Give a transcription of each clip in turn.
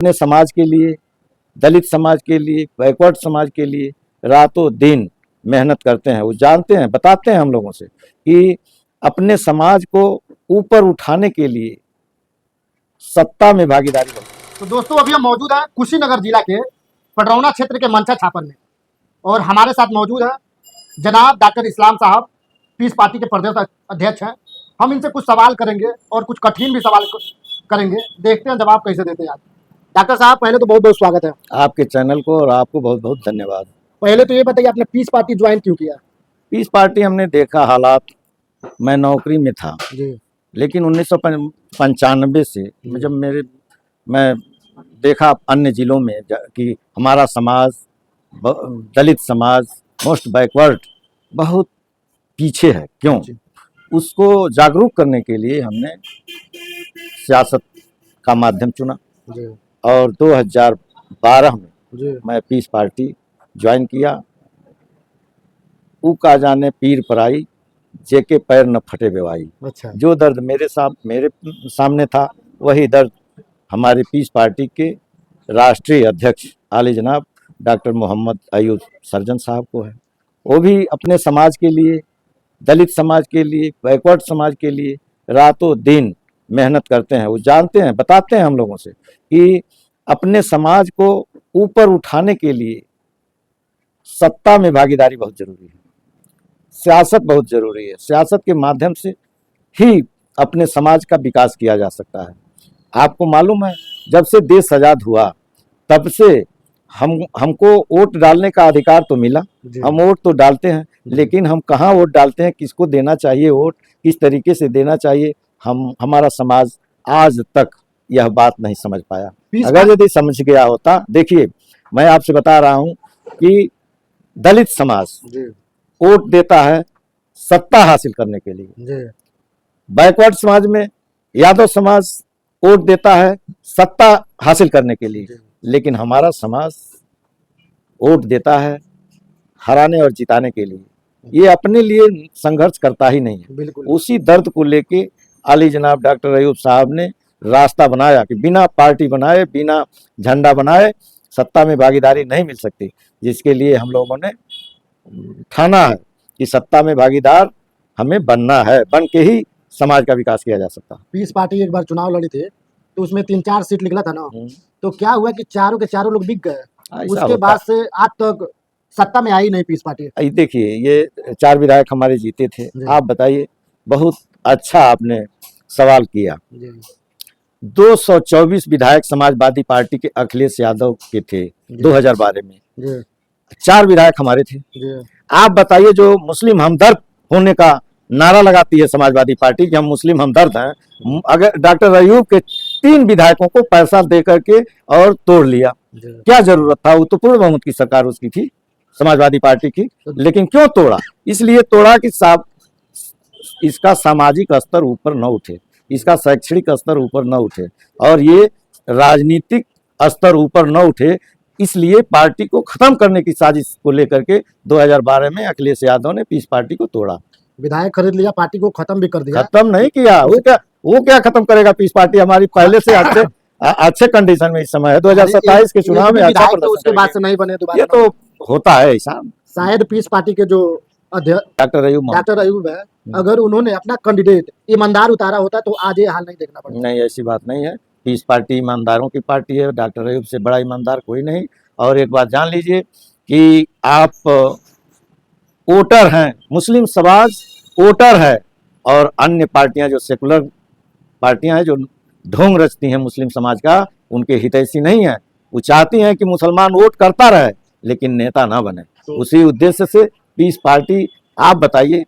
अपने समाज के लिए, दलित समाज के लिए, बैकवर्ड समाज के लिए रातों दिन मेहनत करते हैं। वो जानते हैं, बताते हैं हम लोगों से कि अपने समाज को ऊपर उठाने के लिए सत्ता में भागीदारी करें। तो दोस्तों अभी हम मौजूद हैं कुशीनगर जिला के पडरौना क्षेत्र के मनसा छापर में, और हमारे साथ मौजूद है जनाब डॉक्टर इस्लाम साहब, पीस पार्टी के प्रदेश अध्यक्ष हैं। हम इनसे कुछ सवाल करेंगे और कुछ कठिन भी सवाल करेंगे, देखते हैं जवाब कैसे देते हैं। डॉक्टर साहब पहले तो बहुत बहुत स्वागत है आपके चैनल को, और आपको बहुत बहुत धन्यवाद। पहले तो ये बताइए आपने पीस पार्टी ज्वाइन क्यों किया? पीस पार्टी हमने देखा हालात, मैं नौकरी में था जी लेकिन 1995 से जब मैं देखा अन्य जिलों में कि हमारा समाज, दलित समाज, मोस्ट बैकवर्ड बहुत पीछे है, क्यों? उसको जागरूक करने के लिए हमने सियासत का माध्यम चुना जी और 2012 में जी मैं पीस पार्टी ज्वाइन किया। ऊ का जाने पीर पराई, जेके पैर न फटे बेवाई। अच्छा जो दर्द मेरे सामने था, वही दर्द हमारे पीस पार्टी के राष्ट्रीय अध्यक्ष आली जनाब डॉक्टर मोहम्मद अयूब सर्जन साहब को है। वो भी अपने समाज के लिए, दलित समाज के लिए, बैकवर्ड समाज के लिए रातों दिन मेहनत करते हैं। वो जानते हैं, बताते हैं हम लोगों से कि अपने समाज को ऊपर उठाने के लिए सत्ता में भागीदारी बहुत जरूरी है, सियासत बहुत जरूरी है। सियासत के माध्यम से ही अपने समाज का विकास किया जा सकता है। आपको मालूम है, जब से देश आजाद हुआ तब से हमको वोट डालने का अधिकार तो मिला, हम वोट तो डालते हैं, लेकिन हम कहाँ वोट डालते हैं, किसको देना चाहिए वोट, किस तरीके से देना चाहिए, हमारा समाज आज तक यह बात नहीं समझ पाया। अगर यदि समझ गया होता, देखिए मैं आपसे बता रहा हूँ कि दलित समाज वोट देता है सत्ता हासिल करने के लिए, बैकवर्ड समाज में यादव समाज वोट देता है सत्ता हासिल करने के लिए, लेकिन हमारा समाज वोट देता है हराने और जिताने के लिए। ये अपने लिए संघर्ष करता ही नहीं है। उसी दर्द को लेके आली जनाब डॉक्टर अयूब साहब ने रास्ता बनाया कि बिना पार्टी बनाए, बिना झंडा बनाए सत्ता में भागीदारी नहीं मिल सकती, जिसके लिए हम लोगों ने ठाना है कि सत्ता में भागीदार हमें बनना है, बन के ही समाज का विकास किया जा सकता है। पीस पार्टी एक बार चुनाव लड़ी थी तो उसमें 3-4 सीट निकला था ना, तो क्या हुआ कि चारों के चारों लोग बिक गए। उसके बाद से आज तक सत्ता में आई नहीं पीस पार्टी। देखिए ये 4 विधायक हमारे जीते थे। आप बताइए, बहुत अच्छा आपने सवाल किया। 224 विधायक समाजवादी पार्टी के अखिलेश यादव के थे 2012 में, 4 विधायक हमारे थे। आप बताइए, जो मुस्लिम हमदर्द होने का नारा लगाती है समाजवादी पार्टी कि हम मुस्लिम हमदर्द हैं, अगर डॉक्टर अयूब के 3 विधायकों को पैसा दे करके और तोड़ लिया, क्या जरूरत था? वो तो पूर्ण बहुमत की सरकार उसकी थी, समाजवादी पार्टी की, लेकिन क्यों तोड़ा? इसलिए तोड़ा कि इसका सामाजिक स्तर ऊपर न उठे, इसका शैक्षणिक स्तर ऊपर न उठे और ये राजनीतिक स्तर ऊपर न उठे, इसलिए पार्टी को खत्म करने की साजिश को लेकर के 2012 में अखिलेश यादव ने पीस पार्टी को तोड़ा। विधायक खरीद लिया, पार्टी को खत्म भी कर दिया। खत्म नहीं किया, वो क्या खत्म करेगा? पीस पार्टी हमारी पहले से अच्छे कंडीशन में इस समय है। 2027 के चुनाव में अच्छा प्रदर्शन, उसके बाद से नहीं बने दोबारा। ये तो होता है ऐसा। शायद पीस पार्टी के जो अध्यक्ष डॉक्टर अयूब है, अगर उन्होंने अपना कैंडिडेट ईमानदार उतारा होता तो आज ये हाल नहीं देखना पड़ता। नहीं, ऐसी बात नहीं है। पीस पार्टी ईमानदारों की पार्टी है, डॉक्टर अयूब से बड़ा ईमानदार कोई नहीं। और एक बात जान लीजिए कि आप वोटर हैं, मुस्लिम समाज वोटर है, और अन्य पार्टियां जो सेकुलर पार्टियां हैं, जो ढोंग रचती हैं मुस्लिम समाज का, उनके हितैषी नहीं है। वो चाहती हैं कि मुसलमान वोट करता रहे लेकिन नेता ना बने। उसी उद्देश्य से पीस पार्टी, आप बताइए,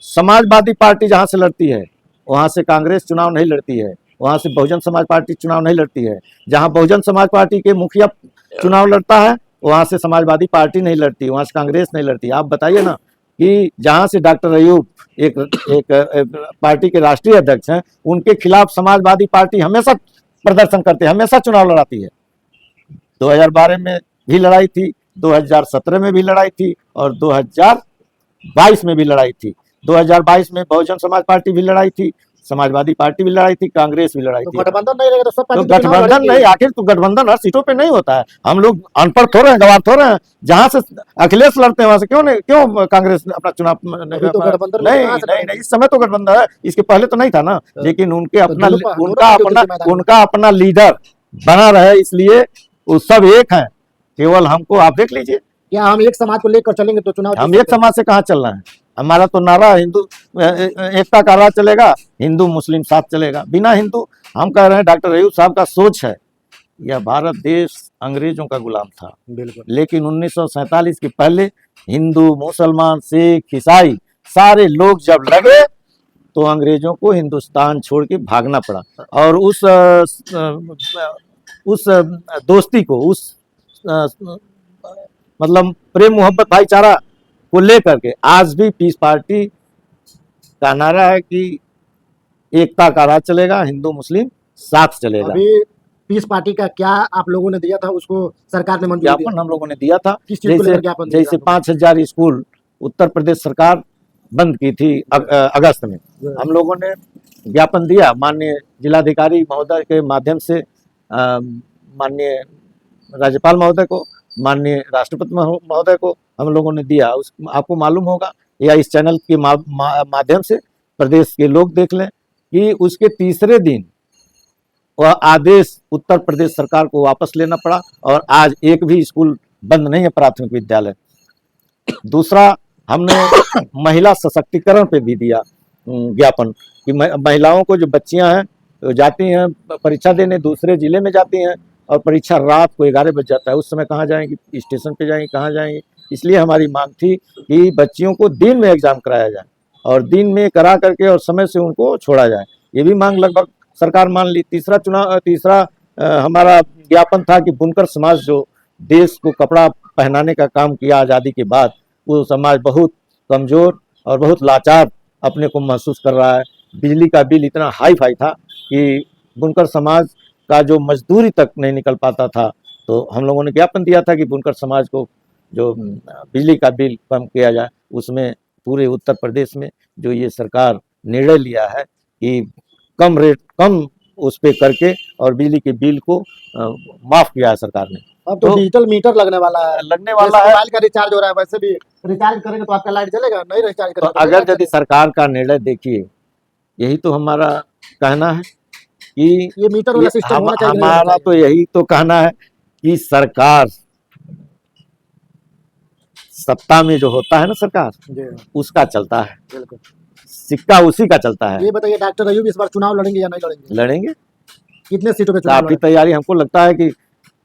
समाजवादी पार्टी जहां से लड़ती है वहां से कांग्रेस चुनाव नहीं लड़ती है, वहां से बहुजन समाज पार्टी चुनाव नहीं लड़ती है। जहां बहुजन समाज पार्टी के मुखिया चुनाव लड़ता है वहां से समाजवादी पार्टी नहीं लड़ती, वहां से कांग्रेस नहीं लड़ती। आप बताइए ना कि जहां से डॉक्टर अयूब एक पार्टी के राष्ट्रीय अध्यक्ष हैं, उनके खिलाफ समाजवादी पार्टी हमेशा प्रदर्शन करते हैं, हमेशा चुनाव लड़ाती है। 2012 में भी लड़ाई थी, 2017 में भी लड़ाई थी और 2022 में भी लड़ाई थी। 2022 में बहुजन समाज पार्टी भी लड़ाई थी, समाजवादी पार्टी भी लड़ाई थी, कांग्रेस भी लड़ाई तो थी। गठबंधन नहीं रहेगा तो सब तो पार्टी तो चुनाव गठबंधन लड़ेंगे। नहीं, आखिर तो गठबंधन हर सीटों पे नहीं होता है। हम लोग अनपढ़ थोड़े हैं, गवार थोड़े हैं। जहां से अखिलेश लड़ते हैं वहां से क्यों कांग्रेस अपना चुनाव अभी तो गठबंधन में नहीं कहाँ से नहीं लड़ेंगे? नहीं, इस समय तो गठबंधन है, इसके पहले तो नहीं था ना। लेकिन उनके अपना दोनों उनका पार्टियों के अपना बीच मैदान में। उनका अपना लीडर बना रहे, इसलिए वो सब एक है। केवल हमको आप देख लीजिए, क्या हम एक समाज को लेकर चलेंगे तो चुनाव जीत हम एक सकते हैं? समाज से कहाँ चलना है। हमारा तो नारा हिंदू एकता का राह चलेगा, हिंदू मुस्लिम साथ चलेगा। बिना हिंदू, हम कह रहे हैं डॉक्टर अयूब साहब का सोच है, यह भारत देश अंग्रेजों का गुलाम था, बिल्कुल। लेकिन 1947 के पहले हिंदू मुसलमान सिख ईसाई सारे लोग जब लगे तो अंग्रेजों को हिंदुस्तान छोड़ के भागना पड़ा। और उस दोस्ती को, उस मतलब प्रेम मोहब्बत भाईचारा को लेकर के आज भी पीस पार्टी का नारा है कि एकता का राज चलेगा, हिंदू मुस्लिम साथ चलेगा। अभी पीस पार्टी का क्या आप लोगों ने दिया था, उसको सरकार ने मंजूरी दी? ज्ञापन हम लोगों ने दिया था। किस चीज को जैसे लेकर ज्ञापन दिया जैसे आप लोगों 5000 स्कूल उत्तर प्रदेश सरकार बंद की थी अगस्त में, हम लोगों ने ज्ञापन दिया माननीय जिलाधिकारी महोदय के माध्यम से, माननीय राज्यपाल महोदय को, माननीय राष्ट्रपति महोदय को हम लोगों ने दिया। उस आपको मालूम होगा या इस चैनल के माध्यम से प्रदेश के लोग देख लें कि उसके तीसरे दिन वह आदेश उत्तर प्रदेश सरकार को वापस लेना पड़ा और आज एक भी स्कूल बंद नहीं है, प्राथमिक विद्यालय। दूसरा, हमने महिला सशक्तिकरण पे भी दिया ज्ञापन कि महिलाओं को, जो बच्चियां हैं तो जाती हैं परीक्षा देने, दूसरे जिले में जाती हैं और परीक्षा रात को 11 बज जाता है, उस समय कहाँ जाएंगी, स्टेशन पे जाएंगी, कहाँ जाएंगी। इसलिए हमारी मांग थी कि बच्चियों को दिन में एग्जाम कराया जाए और दिन में करा करके और समय से उनको छोड़ा जाए। ये भी मांग लगभग सरकार मान ली। तीसरा हमारा ज्ञापन था कि बुनकर समाज जो देश को कपड़ा पहनाने का काम किया आज़ादी के बाद, वो समाज बहुत कमज़ोर और बहुत लाचार अपने को महसूस कर रहा है। बिजली का बिल इतना हाई फाई था कि बुनकर समाज का जो मजदूरी तक नहीं निकल पाता था। तो हम लोगों ने ज्ञापन दिया था कि बुनकर समाज को जो बिजली का बिल कम किया जाए। उसमें पूरे उत्तर प्रदेश में जो ये सरकार निर्णय लिया है कि कम उस पे करके और बिजली के बिल को माफ किया है सरकार ने। अब तो डिजिटल मीटर लगने वाला है, लगने वाला जैसे है। मोबाइल का रिचार्ज हो रहा है, वैसे भी रिचार्ज करेंगे तो आपका लाइट जलेगा, नहीं रिचार्ज तो करेंगे तो अगर लाइट यदि सरकार का निर्णय देखिए, यही तो हमारा कहना है कि ये मीटर वाला सिस्टम होना चाहिए, नहीं होना हमारा तो यही तो कहना है कि सरकार सत्ता में जो होता है ना, सरकार जी, उसका चलता है, बिल्कुल। सिक्का उसी का चलता है। ये बताइए डॉक्टर अयूब इस बार चुनाव लड़ेंगे या नहीं लड़ेंगे? लड़ेंगे, कितने सीटों पे चुनाव काफी लड़ेंगे? तैयारी। हमको लगता है कि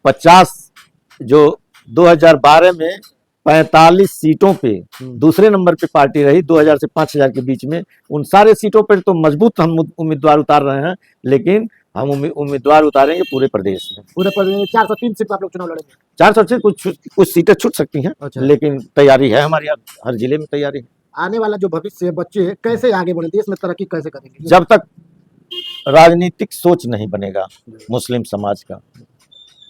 50 जो 2012 में 45 सीटों पे दूसरे नंबर पे पार्टी रही, 2000 से 5000 के बीच में, उन सारे सीटों पर तो मजबूत हम उम्मीदवार उतार रहे हैं। लेकिन हम उम्मीदवार उतारेंगे पूरे प्रदेश में। पूरे प्रदेश में 403 सीट पे आप लोग चुनाव लड़ेंगे? 400 से कुछ सीटें छूट सकती हैं। अच्छा। लेकिन तैयारी है हमारी, हर जिले में तैयारी है। आने वाला जो भविष्य है, बच्चे कैसे आगे बढ़े, देश में तरक्की कैसे करेंगे? जब तक राजनीतिक सोच नहीं बनेगा मुस्लिम समाज का,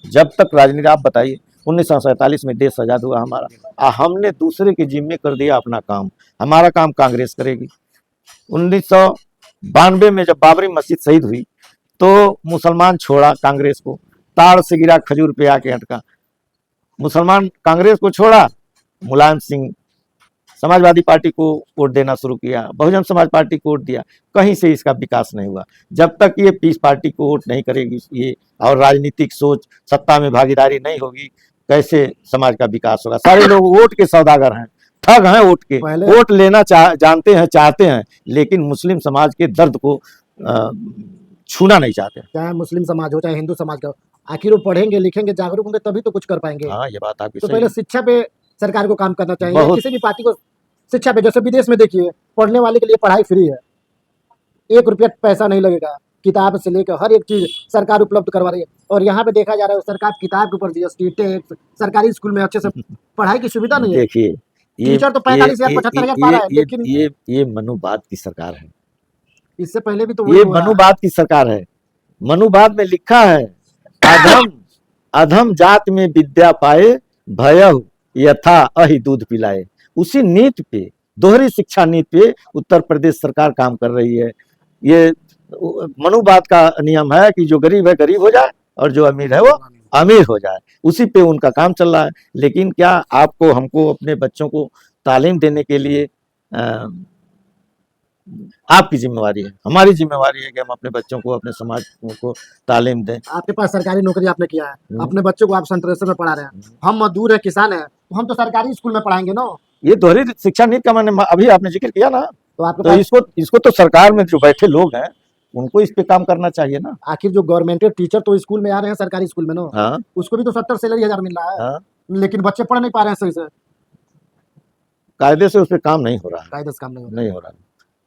जब तक राजनीति, आप बताइए 1947 में देश आजाद हुआ हमारा, हमने दूसरे के जिम्मे कर दिया अपना काम। हमारा काम कांग्रेस करेगी। 1992 में जब बाबरी मस्जिद शहीद हुई तो मुसलमान छोड़ा कांग्रेस को, ताड़ से गिरा खजूर पे आके अटका। मुसलमान कांग्रेस को छोड़ा, मुलायम सिंह समाजवादी पार्टी को वोट देना शुरू किया, बहुजन समाज पार्टी को वोट दिया। कहीं से इसका विकास नहीं हुआ। जब तक ये पीस पार्टी को वोट नहीं करेगी ये, और राजनीतिक सोच, सत्ता में भागीदारी नहीं होगी, कैसे समाज का विकास होगा। सारे लोग वोट के सौदागर हैं, ठग हैं वोट के, वोट लेना जानते हैं, चाहते हैं, लेकिन मुस्लिम समाज के दर्द को छूना नहीं चाहते। चाहे मुस्लिम समाज हो चाहे हिंदू समाज का, आखिर वो पढ़ेंगे लिखेंगे जागरूक होंगे तभी तो कुछ कर पाएंगे। हाँ, ये बात आपकी तो सही पहले है। शिक्षा पे सरकार को काम करना चाहिए, किसी भी पार्टी को शिक्षा पे। जैसे विदेश में देखिए, पढ़ने वाले के लिए पढ़ाई फ्री है, 1 रुपया पैसा नहीं लगेगा, किताब से लेकर हर एक चीज सरकार उपलब्ध करवा रही है। और यहाँ पे देखा जा रहा है सरकार किताब के ऊपर जीएसटी टैक्स, सरकारी स्कूल में अच्छे से पढ़ाई की सुविधा नहीं है। देखिए, टीचर तो 45,000 75,000 पा रहा है, लेकिन ये मनुवाद की सरकार है। इससे पहले भी तो ये मनुवाद की सरकार है। मनुवाद में लिखा है, अधम जात में विद्या पाए, भयहु यथा अहि दूध पिलाए। उसी नीति पे, दोहरी शिक्षा नीति पे उत्तर प्रदेश सरकार काम कर रही है। ये मनुवाद का नियम है कि जो गरीब है गरीब हो जाए और जो अमीर है वो अमीर हो जाए, उसी पे उनका काम चल रहा है। लेकिन क्या आपको हमको अपने बच्चों को तालीम देने के लिए आपकी जिम्मेवारी है, हमारी जिम्मेवारी है कि हम अपने बच्चों को, अपने समाज को तालीम दें। आपके पास सरकारी नौकरी आपने किया है, हम्म। अपने बच्चों को आप संतरेश्वर में पढ़ा रहे हैं, हम मजदूर है, किसान है, तो हम तो सरकारी स्कूल में पढ़ाएंगे ना। ये दोहरी शिक्षा नीति का मैंने अभी आपने जिक्र किया ना, तो आपके तो पास इसको तो सरकार में जो बैठे लोग हैं उनको इस पे काम करना चाहिए ना। आखिर जो गवर्नमेंटेड टीचर तो स्कूल में आ रहे हैं सरकारी स्कूल में ना, हाँ उसको भी तो 70 सैलरी 1000 मिल रहा है, हाँ, लेकिन बच्चे पढ़ नहीं पा रहे हैं सही से। कायदे से उस पर काम नहीं हो रहा है, कायदे से काम नहीं होता। नहीं हो रहा है।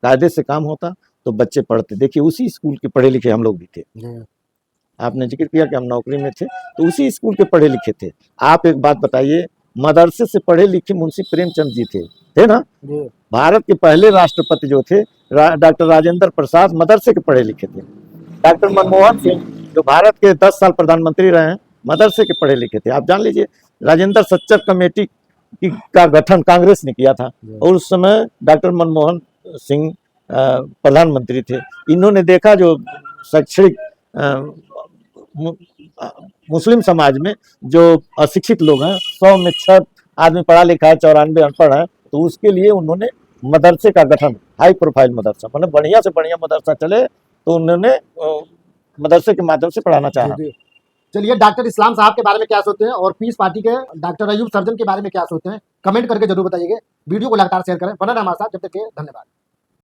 कायदे से काम होता तो बच्चे पढ़ते। देखिए उसी स्कूल के पढ़े लिखे हम लोग भी थे, जी आपने जिक्र किया कि हम नौकरी में थे, तो उसी स्कूल के पढ़े लिखे थे। आप एक बात बताइए, मदरसे से पढ़े लिखे मुंशी प्रेमचंद जी थे ना। जी भारत के पहले राष्ट्रपति जो थे डॉक्टर राजेंद्र प्रसाद मदरसे के पढ़े लिखे थे। डॉक्टर मनमोहन सिंह जो भारत के 10 साल प्रधानमंत्री रहे हैं, मदरसे के पढ़े लिखे थे। आप जान लीजिए, राजेंद्र सच्चर कमेटी का गठन कांग्रेस ने किया था और उस समय डॉक्टर मनमोहन सिंह प्रधानमंत्री थे। इन्होंने देखा जो शैक्षणिक मुस्लिम समाज में जो अशिक्षित लोग हैं, 100 में 6 आदमी पढ़ा लिखा है, 94 अनपढ़ है, तो उसके लिए उन्होंने मदरसे का गठन, हाई प्रोफाइल मदरसा, मतलब बढ़िया से बढ़िया मदरसा चले, तो उन्होंने मदरसे के माध्यम से पढ़ाना चाहा। चलिए, डॉक्टर इस्लाम साहब के बारे में क्या सोचते हैं और पीस पार्टी के डॉक्टर अयूब सर्जन के बारे में क्या सोचते हैं, कमेंट करके जरूर बताइएगा। वीडियो को लगातार शेयर करें, बने रहें हमारे साथ, जब तक के धन्यवाद।